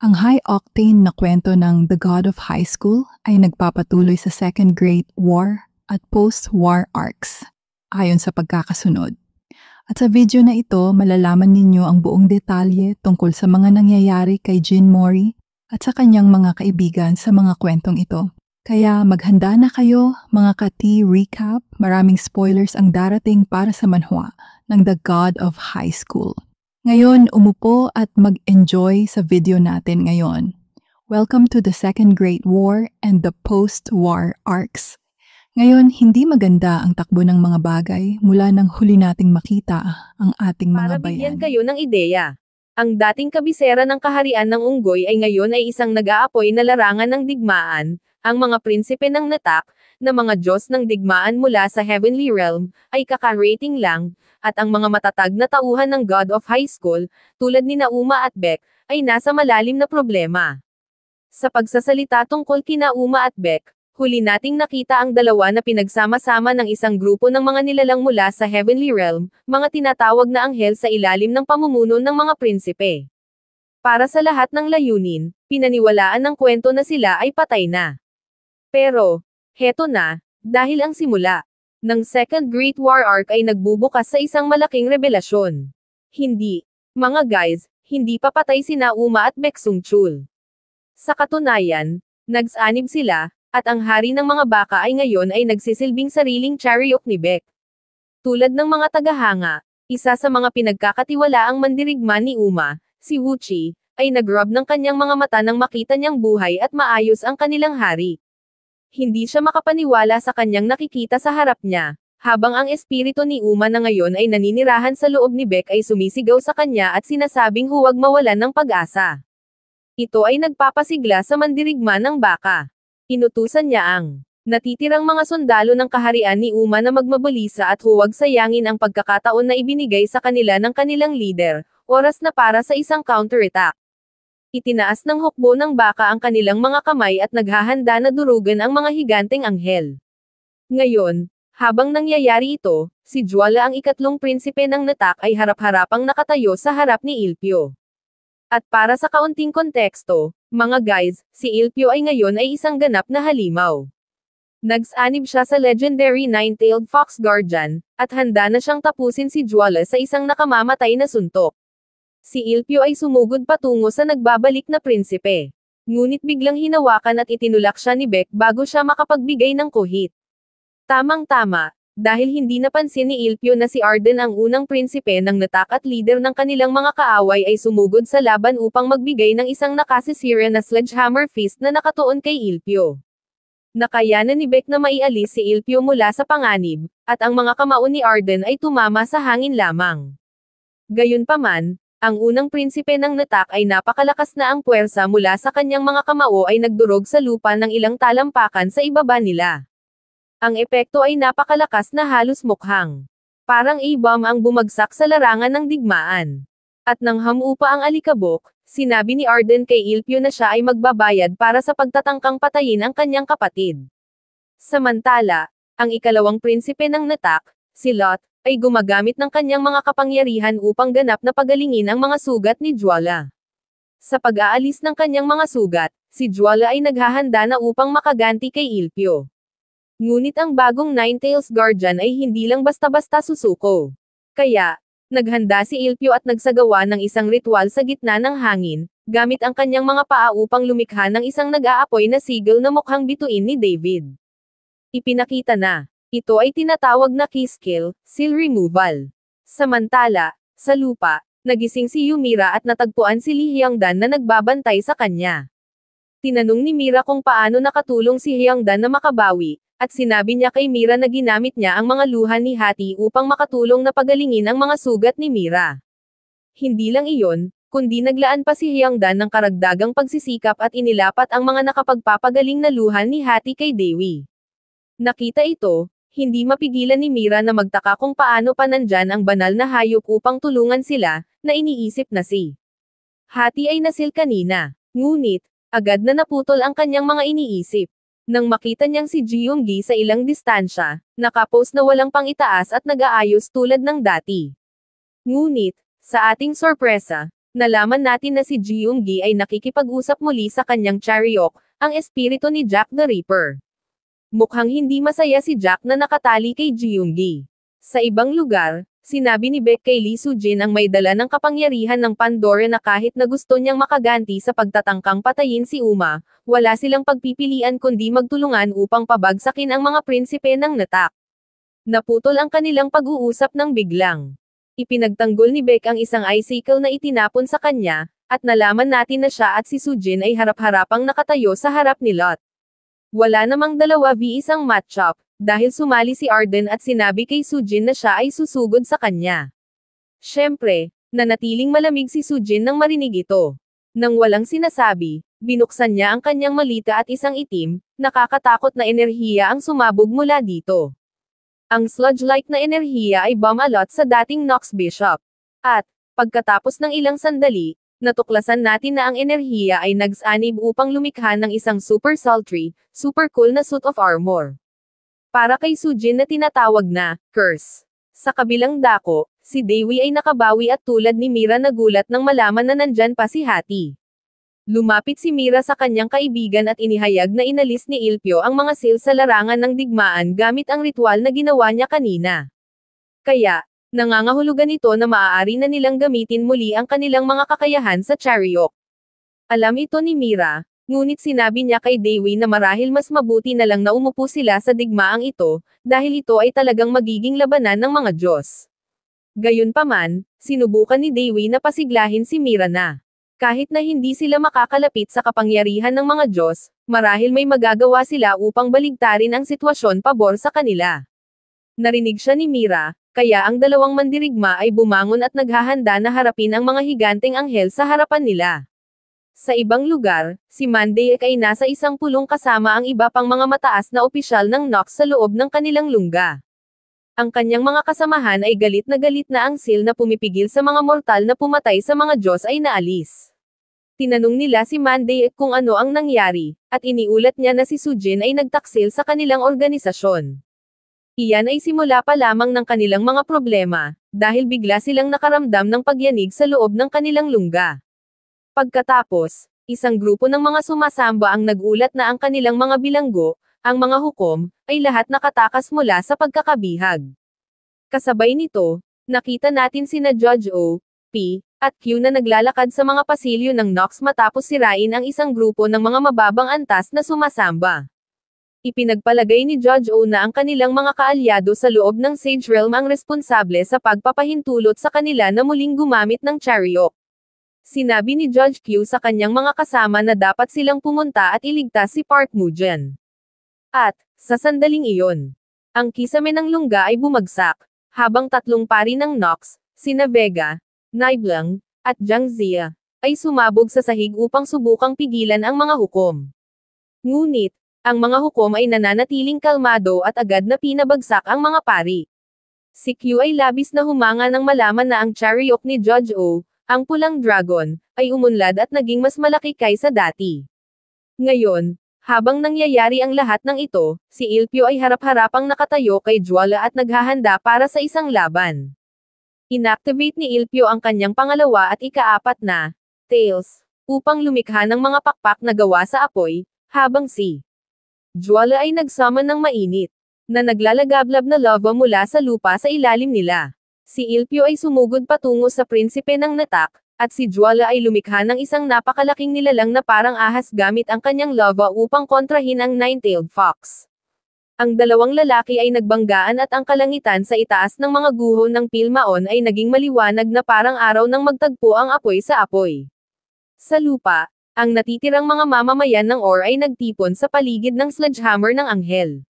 Ang high-octane na kwento ng The God of High School ay nagpapatuloy sa Second Great War at post-war arcs, ayon sa pagkakasunod. At sa video na ito, malalaman ninyo ang buong detalye tungkol sa mga nangyayari kay Jin Mori at sa kanyang mga kaibigan sa mga kwentong ito. Kaya maghanda na kayo, mga ka-T recap, maraming spoilers ang darating para sa manhwa ng The God of High School. Ngayon, umupo at mag-enjoy sa video natin ngayon. Welcome to the Second Great War and the post-war arcs. Ngayon, hindi maganda ang takbo ng mga bagay mula nang huli nating makita ang ating Para mga bigyan bayan. kayo ng ideya, ang dating kabisera ng kaharian ng Unggoy ay ngayon ay isang nag-aapoy na larangan ng digmaan. Ang mga prinsipe ng Natak, na mga Diyos ng digmaan mula sa Heavenly Realm, ay kaka-rating lang, at ang mga matatag na tauhan ng God of High School, tulad ni Uma at Beck, ay nasa malalim na problema. Sa pagsasalita tungkol kina Uma at Beck, huli nating nakita ang dalawa na pinagsama-sama ng isang grupo ng mga nilalang mula sa Heavenly Realm, mga tinatawag na anghel sa ilalim ng pamumuno ng mga prinsipe. Para sa lahat ng layunin, pinaniwalaan ng kwento na sila ay patay na. Pero, heto na, dahil ang simula ng Second Great War Arc ay nagbubukas sa isang malaking revelasyon. Hindi, mga guys, hindi pa patay sina Uma at Beck Sungchul. Sa katunayan, nagsanib sila, at ang hari ng mga baka ay ngayon ay nagsisilbing sariling chariot ni Beck. Tulad ng mga tagahanga, isa sa mga pinagkakatiwalaang mandirigma ni Uma, si Wuchi, ay nag-rub ng kanyang mga mata nang makita niyang buhay at maayos ang kanilang hari. Hindi siya makapaniwala sa kanyang nakikita sa harap niya, habang ang espiritu ni Uma na ngayon ay naninirahan sa loob ni Beck ay sumisigaw sa kanya at sinasabing huwag mawalan ng pag-asa. Ito ay nagpapasigla sa mandirigma ng baka. Inutusan niya ang natitirang mga sundalo ng kaharian ni Uma na magmabalisa at huwag sayangin ang pagkakataon na ibinigay sa kanila ng kanilang leader, oras na para sa isang counterattack. Itinaas ng hukbo ng baka ang kanilang mga kamay at naghahanda na durugan ang mga higanteng anghel. Ngayon, habang nangyayari ito, si Juala ang ikatlong prinsipe ng Natak ay harap-harapang nakatayo sa harap ni Ilpyo. At para sa kaunting konteksto, mga guys, si Ilpyo ay ngayon ay isang ganap na halimaw. Nagsanib siya sa legendary nine-tailed fox guardian, at handa na siyang tapusin si Juala sa isang nakamamatay na suntok. Si Ilpyo ay sumugod patungo sa nagbabalik na prinsipe. Ngunit biglang hinawakan at itinulak siya ni Beck bago siya makapagbigay ng kuhit. Tamang-tama, dahil hindi napansin ni Ilpyo na si Arden ang unang prinsipe ng Natak at leader ng kanilang mga kaaway ay sumugod sa laban upang magbigay ng isang nakasisira na sledgehammer fist na nakatuon kay Ilpyo. Nakayanan ni Beck na maialis si Ilpyo mula sa panganib, at ang mga kamao ni Arden ay tumama sa hangin lamang. Gayunpaman, ang unang prinsipe ng Natak ay napakalakas na ang puwersa mula sa kanyang mga kamao ay nagdurog sa lupa ng ilang talampakan sa ibaba nila. Ang epekto ay napakalakas na halos mukhang parang A-bomb ang bumagsak sa larangan ng digmaan. At nang hamupa ang alikabok, sinabi ni Arden kay Ilpyo na siya ay magbabayad para sa pagtatangkang patayin ang kanyang kapatid. Samantala, ang ikalawang prinsipe ng Natak, si Lot, ay gumagamit ng kanyang mga kapangyarihan upang ganap na pagalingin ang mga sugat ni Juala. Sa pag-aalis ng kanyang mga sugat, si Juala ay naghahanda na upang makaganti kay Ilpyo. Ngunit ang bagong Nine-Tails Guardian ay hindi lang basta-basta susuko. Kaya, naghanda si Ilpyo at nagsagawa ng isang ritual sa gitna ng hangin, gamit ang kanyang mga paa upang lumikha ng isang nag-aapoy na sigil na mukhang bituin ni David. Ipinakita na ito ay tinatawag na key-skill, seal removal. Samantala, sa lupa, nagising si Ymira at natagpuan si Lee Hyangdan na nagbabantay sa kanya. Tinanong ni Mira kung paano nakatulong si Hyangdan na makabawi, at sinabi niya kay Mira na ginamit niya ang mga luha ni Hati upang makatulong na pagalingin ang mga sugat ni Mira. Hindi lang iyon, kundi naglaan pa si Hyangdan ng karagdagang pagsisikap at inilapat ang mga nakapagpapagaling na luha ni Hati kay Dewi. Nakita ito, hindi mapigilan ni Mira na magtaka kung paano pa nandyan ang banal na hayop upang tulungan sila, na iniisip na si Hati ay nasil kanina. Ngunit, agad na naputol ang kanyang mga iniisip. Nang makita niyang si Jeonggi sa ilang distansya, nakapos na walang pang-itaas at nag-aayos tulad ng dati. Ngunit, sa ating sorpresa, Nalaman natin na si Ji-Yoongi ay nakikipag-usap muli sa kanyang Charyok, ang espiritu ni Jack the Ripper. Mukhang hindi masaya si Jack na nakatali kay Ji-Yoongi. Sa ibang lugar, sinabi ni Baek kay Lee Soo-jin ang may dala ng kapangyarihan ng Pandora na kahit na gusto niyang makaganti sa pagtatangkang patayin si Uma, wala silang pagpipilian kundi magtulungan upang pabagsakin ang mga prinsipe ng Natak. Naputol ang kanilang pag-uusap ng biglang. Ipinagtanggol ni Baek ang isang icicle na itinapon sa kanya, at nalaman natin na siya at si Soo-jin ay harap-harapang nakatayo sa harap ni Lot. Wala namang 2v1 matchup, dahil sumali si Arden at sinabi kay Soo-jin na siya ay susugod sa kanya. Siyempre, nanatiling malamig si Soo-jin nang marinig ito. Nang walang sinasabi, binuksan niya ang kanyang malita at isang itim, nakakatakot na enerhiya ang sumabog mula dito. Ang sludge-like na enerhiya ay bumalot sa dating Nox Bishop. At, pagkatapos ng ilang sandali, natuklasan natin na ang enerhiya ay nagsanib upang lumikha ng isang super sultry, super cool na suit of armor. Para kay Soo-jin na tinatawag na curse. Sa kabilang dako, si Daewoo ay nakabawi at tulad ni Mira nagulat nang malaman na nandyan pa si Hati. Lumapit si Mira sa kanyang kaibigan at inihayag na inalis ni Ilpyo ang mga seal sa larangan ng digmaan gamit ang ritual na ginawa niya kanina. Kaya, nangangahulugan ito na maaari na nilang gamitin muli ang kanilang mga kakayahan sa Charyok. Alam ito ni Mira, ngunit sinabi niya kay Daewoo na marahil mas mabuti na lang na umupo sila sa digmaang ito, dahil ito ay talagang magiging labanan ng mga Diyos. Gayunpaman, sinubukan ni Daewoo na pasiglahin si Mira na. Kahit na hindi sila makakalapit sa kapangyarihan ng mga Diyos, marahil may magagawa sila upang baligtarin ang sitwasyon pabor sa kanila. Narinig siya ni Mira, kaya ang dalawang mandirigma ay bumangon at naghahanda na harapin ang mga higanteng anghel sa harapan nila. Sa ibang lugar, si Monday ay nasa isang pulong kasama ang iba pang mga mataas na opisyal ng Nox sa loob ng kanilang lungga. Ang kanyang mga kasamahan ay galit na ang seal na pumipigil sa mga mortal na pumatay sa mga Diyos ay naalis. Tinanong nila si Monday kung ano ang nangyari, at iniulat niya na si Soo-jin ay nagtaksil sa kanilang organisasyon. Iyan ay simula pa lamang ng kanilang mga problema, dahil bigla silang nakaramdam ng pagyanig sa loob ng kanilang lungga. Pagkatapos, isang grupo ng mga sumasamba ang nagulat na ang kanilang mga bilanggo, ang mga hukom, ay lahat nakatakas mula sa pagkakabihag. Kasabay nito, nakita natin sina Judge O, P, at Q na naglalakad sa mga pasilyo ng Nox matapos sirain ang isang grupo ng mga mababang antas na sumasamba. Ipinagpalagay ni Judge O na ang kanilang mga kaalyado sa loob ng Sage Realm ang responsable sa pagpapahintulot sa kanila na muling gumamit ng Charyok. Sinabi ni Judge Q sa kanyang mga kasama na dapat silang pumunta at iligtas si Park Moo-jin. At, sa sandaling iyon, ang kisame ng lungga ay bumagsak, habang tatlong pari ng Nox, sina Vega, Niblang, at Jiang Zia, ay sumabog sa sahig upang subukang pigilan ang mga hukom. Ngunit, ang mga hukom ay nananatiling kalmado at agad na pinabagsak ang mga pari. Si Q ay labis na humanga nang malaman na ang Charyok ni Judge O, ang pulang dragon, ay umunlad at naging mas malaki kaysa dati. Ngayon, habang nangyayari ang lahat ng ito, si Ilpyo ay harap-harapang nakatayo kay Jwala at naghahanda para sa isang laban. Inactivate ni Ilpyo ang kanyang pangalawa at ikaapat na tails, upang lumikha ng mga pakpak na gawa sa apoy, habang si Jwala ay nagsummon ng mainit, na naglalagablab na lava mula sa lupa sa ilalim nila. Si Ilpyo ay sumugod patungo sa prinsipe ng Natak, at si Jwala ay lumikha ng isang napakalaking nilalang na parang ahas gamit ang kanyang lava upang kontrahin ang nine-tailed fox. Ang dalawang lalaki ay nagbanggaan at ang kalangitan sa itaas ng mga guho ng Pilmaon ay naging maliwanag na parang araw nang magtagpo ang apoy sa apoy. Sa lupa, ang natitirang mga mamamayan ng Or ay nagtipon sa paligid ng sledgehammer ng anghel.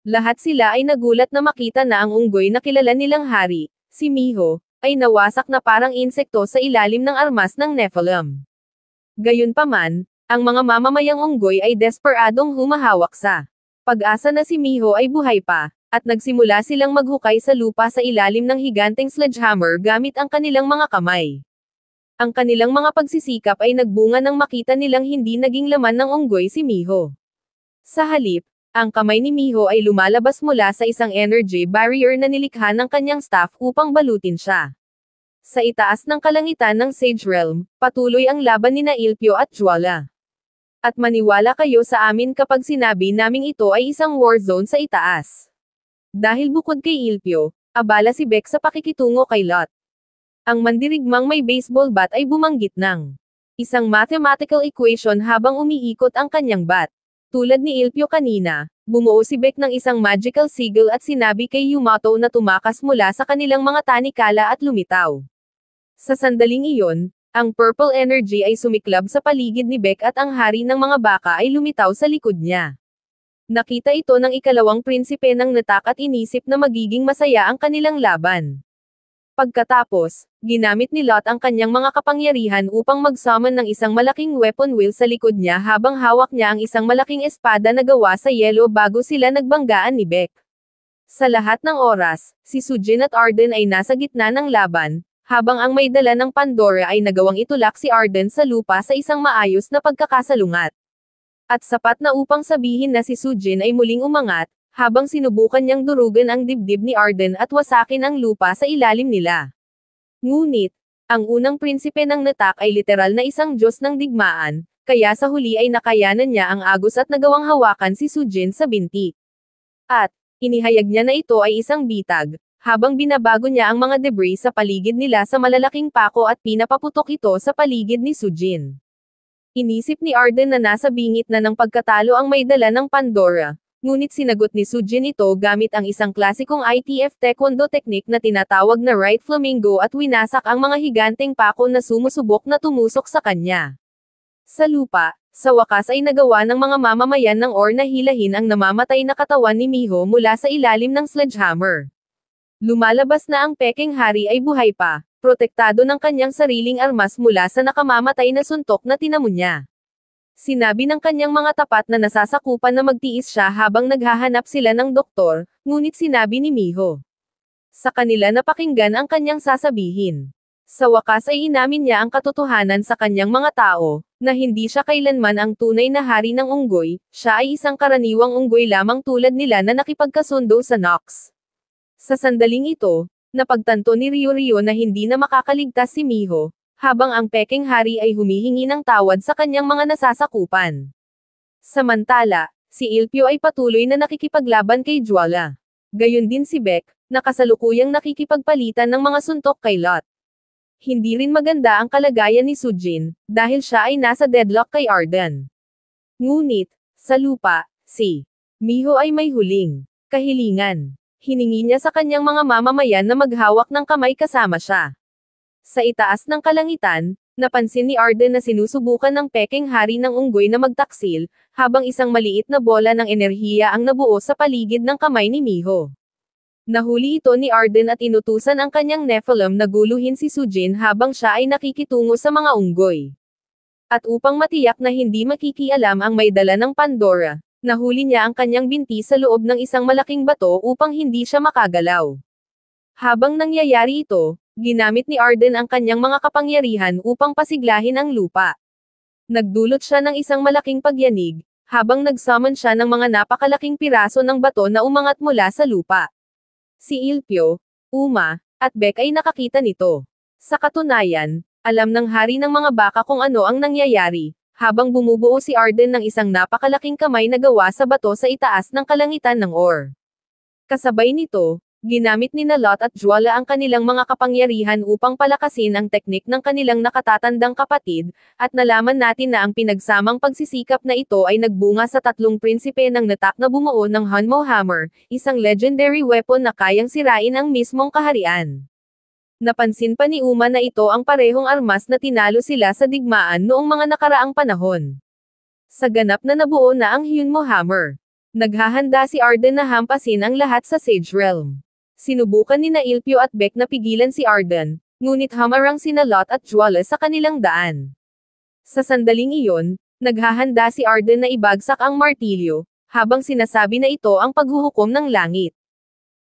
Lahat sila ay nagulat na makita na ang unggoy na kilala nilang hari, si Miho, ay nawasak na parang insekto sa ilalim ng armas ng Nephilim. Gayunpaman, ang mga mamamayang unggoy ay desperadong humahawak sa pag-asa na si Miho ay buhay pa, at nagsimula silang maghukay sa lupa sa ilalim ng higanteng sledgehammer gamit ang kanilang mga kamay. Ang kanilang mga pagsisikap ay nagbunga nang makita nilang hindi naging laman ng unggoy si Miho. Sa halip, ang kamay ni Miho ay lumalabas mula sa isang energy barrier na nilikha ng kanyang staff upang balutin siya. Sa itaas ng kalangitan ng Sage Realm, patuloy ang laban nina Ilpyo at Juala. At maniwala kayo sa amin kapag sinabi naming ito ay isang war zone sa itaas. Dahil bukod kay Ilpyo, abala si Beck sa pakikitungo kay Lot. Ang mandirigmang may baseball bat ay bumanggit ng isang mathematical equation habang umiikot ang kanyang bat. Tulad ni Ilpyo kanina, bumuo si Beck ng isang magical sigil at sinabi kay Yamato na tumakas mula sa kanilang mga tanikala at lumitaw. Sa sandaling iyon, ang purple energy ay sumiklab sa paligid ni Beck at ang hari ng mga baka ay lumitaw sa likod niya. Nakita ito ng ikalawang prinsipe ng natak at inisip na magiging masaya ang kanilang laban. Pagkatapos, ginamit ni Lot ang kanyang mga kapangyarihan upang mag-summon ng isang malaking weapon wheel sa likod niya habang hawak niya ang isang malaking espada na gawa sa yelo bago sila nagbanggaan ni Beck. Sa lahat ng oras, si Sujin at Arden ay nasa gitna ng laban, habang ang may dala ng Pandora ay nagawang itulak si Arden sa lupa sa isang maayos na pagkakasalungat. At sapat na upang sabihin na si Sujin ay muling umangat, habang sinubukan niyang durugan ang dibdib ni Arden at wasakin ang lupa sa ilalim nila. Ngunit, ang unang prinsipe ng natak ay literal na isang Diyos ng digmaan, kaya sa huli ay nakayanan niya ang agos at nagawang hawakan si Sujin sa binti. At, inihayag niya na ito ay isang bitag, habang binabago niya ang mga debris sa paligid nila sa malalaking pako at pinapaputok ito sa paligid ni Sujin. Inisip ni Arden na nasa bingit na ng pagkatalo ang may dala ng Pandora, ngunit sinagot ni Sujin ito gamit ang isang klasikong ITF Taekwondo technique na tinatawag na right flamingo at winasak ang mga higanteng pako na sumusubok na tumusok sa kanya. Sa lupa, sa wakas ay nagawa ng mga mamamayan ng Or na hilahin ang namamatay na katawan ni Miho mula sa ilalim ng sledgehammer. Lumalabas na ang Peking Hari ay buhay pa, protektado ng kanyang sariling armas mula sa nakamamatay na suntok na tinamo niya. Sinabi ng kanyang mga tapat na nasasakupan na magtiis siya habang naghahanap sila ng doktor, ngunit sinabi ni Miho sa kanila na pakinggan ang kanyang sasabihin. Sa wakas ay inamin niya ang katotohanan sa kanyang mga tao, na hindi siya kailanman ang tunay na hari ng unggoy, siya ay isang karaniwang unggoy lamang tulad nila na nakipagkasundo sa Nox. Sa sandaling ito, napagtanto ni Ryo na hindi na makakaligtas si Miho, habang ang Peking Hari ay humihingi ng tawad sa kanyang mga nasasakupan. Samantala, si Ilpyo ay patuloy na nakikipaglaban kay Juala. Gayon din si Beck, na kasalukuyang nakikipagpalitan ng mga suntok kay Lot. Hindi rin maganda ang kalagayan ni Sujin, dahil siya ay nasa deadlock kay Arden. Ngunit, sa lupa, si Miho ay may huling kahilingan. Hiningi niya sa kanyang mga mamamayan na maghawak ng kamay kasama siya. Sa itaas ng kalangitan, napansin ni Arden na sinusubukan ng Peking Hari ng unggoy na magtaksil, habang isang maliit na bola ng enerhiya ang nabuo sa paligid ng kamay ni Miho. Nahuli ito ni Arden at inutusan ang kanyang Nephilim na guluhin si Sujin habang siya ay nakikitungo sa mga unggoy. At upang matiyak na hindi makikialam ang may dala ng Pandora, nahuli niya ang kanyang binti sa loob ng isang malaking bato upang hindi siya makagalaw. Habang nangyayari ito, ginamit ni Arden ang kanyang mga kapangyarihan upang pasiglahin ang lupa. Nagdulot siya ng isang malaking pagyanig, habang nagsummon siya ng mga napakalaking piraso ng bato na umangat mula sa lupa. Si Ilpyo, Uma, at Beck ay nakakita nito. Sa katunayan, alam ng hari ng mga baka kung ano ang nangyayari, habang bumubuo si Arden ng isang napakalaking kamay na gawa sa bato sa itaas ng kalangitan ng Or. Kasabay nito, ginamit ni Lot at Juala ang kanilang mga kapangyarihan upang palakasin ang teknik ng kanilang nakatatandang kapatid, at nalaman natin na ang pinagsamang pagsisikap na ito ay nagbunga sa tatlong prinsipe ng natak na bumuo ng Hanmo Hammer, isang legendary weapon na kayang sirain ang mismong kaharian. Napansin pa ni Uma na ito ang parehong armas na tinalo sila sa digmaan noong mga nakaraang panahon. Sa ganap na nabuo na ang Hyunmo Hammer, naghahanda si Arden na hampasin ang lahat sa Sage Realm. Sinubukan ni Ilpyo at Beck na pigilan si Arden, ngunit hamarang sina Lot at Juala sa kanilang daan. Sa sandaling iyon, naghahanda si Arden na ibagsak ang martilyo, habang sinasabi na ito ang paghuhukom ng langit.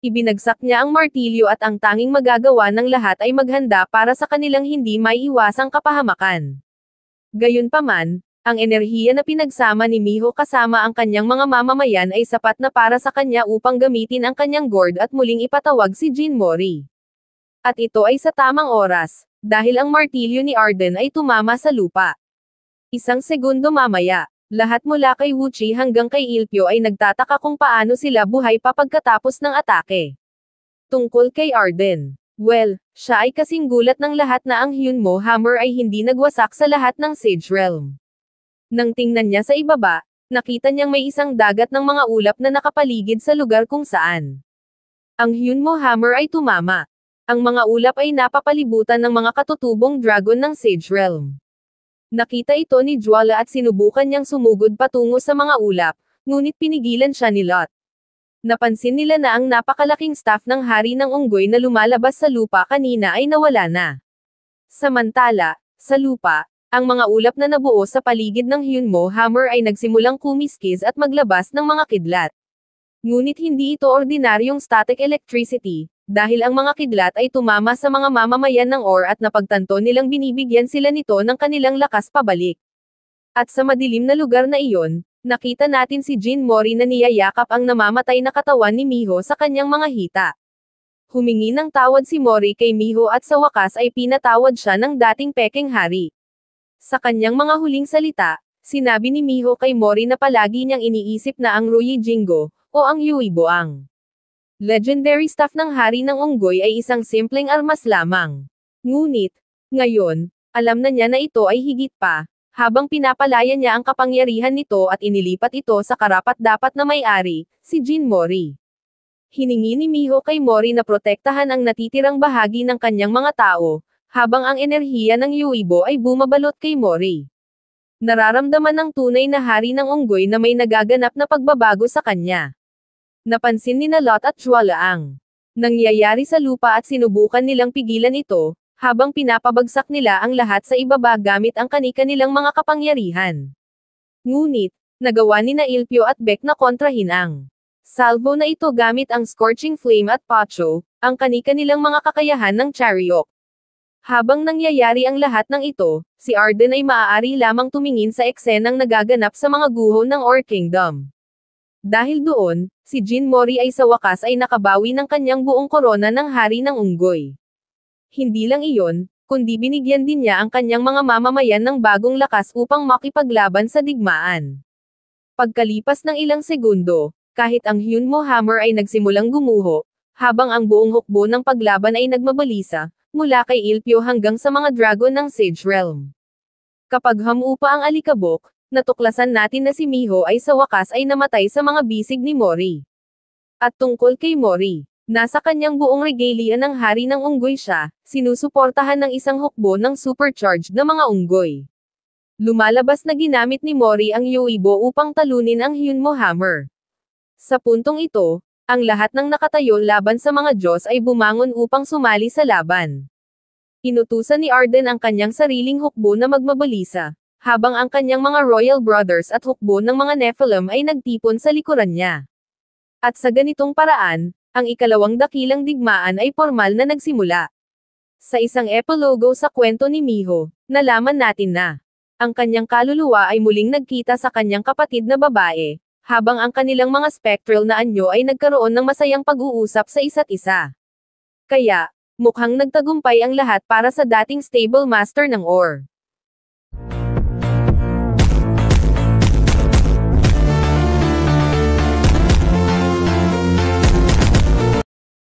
Ibinagsak niya ang martilyo at ang tanging magagawa ng lahat ay maghanda para sa kanilang hindi maiiwasang kapahamakan. Gayunpaman, ang enerhiya na pinagsama ni Miho kasama ang kanyang mga mamamayan ay sapat na para sa kanya upang gamitin ang kanyang gourd at muling ipatawag si Jinmori. At ito ay sa tamang oras, dahil ang martilyo ni Arden ay tumama sa lupa. Isang segundo mamaya, lahat mula kay Wuchi hanggang kay Ilpyo ay nagtataka kung paano sila buhay pa pagkatapos ng atake. Tungkol kay Arden. Well, siya ay kasing gulat ng lahat na ang Hyunmo Hammer ay hindi nagwasak sa lahat ng Sage Realm. Nang tingnan niya sa ibaba, nakita niyang may isang dagat ng mga ulap na nakapaligid sa lugar kung saan ang Hyunmo Hammer ay tumama. Ang mga ulap ay napapalibutan ng mga katutubong dragon ng Sage Realm. Nakita ito ni Juala at sinubukan niyang sumugod patungo sa mga ulap, ngunit pinigilan siya ni Lot. Napansin nila na ang napakalaking staff ng hari ng unggoy na lumalabas sa lupa kanina ay nawala na. Samantala, sa lupa, ang mga ulap na nabuo sa paligid ng Hyunmo Hammer ay nagsimulang kumiskis at maglabas ng mga kidlat. Ngunit hindi ito ordinaryong static electricity, dahil ang mga kidlat ay tumama sa mga mamamayan ng Or at napagtanto nilang binibigyan sila nito ng kanilang lakas pabalik. At sa madilim na lugar na iyon, nakita natin si Jin Mori na niyayakap ang namamatay na katawan ni Miho sa kanyang mga hita. Humingi ng tawad si Mori kay Miho at sa wakas ay pinatawad siya ng dating Peking Hari. Sa kanyang mga huling salita, sinabi ni Miho kay Mori na palagi niyang iniisip na ang Ruyi Jingo, o ang Yui Boang legendary staff ng hari ng unggoy ay isang simpleng armas lamang. Ngunit, ngayon, alam na niya na ito ay higit pa, habang pinapalaya niya ang kapangyarihan nito at inilipat ito sa karapat-dapat na may-ari, si Jin Mori. Hiningi ni Miho kay Mori na protektahan ang natitirang bahagi ng kanyang mga tao, habang ang enerhiya ng Yuibo ay bumabalot kay Mori. Nararamdaman ng tunay na hari ng unggoy na may nagaganap na pagbabago sa kanya. Napansin ni Lot at Juala ang nangyayari sa lupa at sinubukan nilang pigilan ito, habang pinapabagsak nila ang lahat sa ibaba gamit ang kani-kanilang mga kapangyarihan. Ngunit, nagawa ni Ilpyo at Beck na kontrahin ang salvo na ito gamit ang Scorching Flame at Pacho, ang kani-kanilang mga kakayahan ng Chariot. Habang nangyayari ang lahat ng ito, si Arden ay maaari lamang tumingin sa eksenang nagaganap sa mga guho ng Or Kingdom. Dahil doon, si Jin Mori ay sa wakas ay nakabawi ng kanyang buong korona ng hari ng unggoy. Hindi lang iyon, kundi binigyan din niya ang kanyang mga mamamayan ng bagong lakas upang makipaglaban sa digmaan. Pagkalipas ng ilang segundo, kahit ang Hyunmo Hammer ay nagsimulang gumuho, habang ang buong hukbo ng paglaban ay nagmabalisa, mula kay Ilpyo hanggang sa mga dragon ng Sage Realm. Kapag hamupa ang alikabok, natuklasan natin na si Miho ay sa wakas ay namatay sa mga bisig ni Mori. At tungkol kay Mori, nasa kanyang buong regalia ng hari ng unggoy siya, sinusuportahan ng isang hukbo ng supercharged na mga unggoy. Lumalabas na ginamit ni Mori ang Yuibo upang talunin ang Hyunmo Hammer. Sa puntong ito, ang lahat ng nakatayo laban sa mga Diyos ay bumangon upang sumali sa laban. Inutusan ni Arden ang kanyang sariling hukbo na magmabalisa, habang ang kanyang mga royal brothers at hukbo ng mga Nephilim ay nagtipon sa likuran niya. At sa ganitong paraan, ang ikalawang dakilang digmaan ay formal na nagsimula. Sa isang epilogo sa kwento ni Miho, nalaman natin na ang kanyang kaluluwa ay muling nagkita sa kanyang kapatid na babae, habang ang kanilang mga spectral na anyo ay nagkaroon ng masayang pag-uusap sa isa't isa. Kaya, mukhang nagtagumpay ang lahat para sa dating stable master ng Or.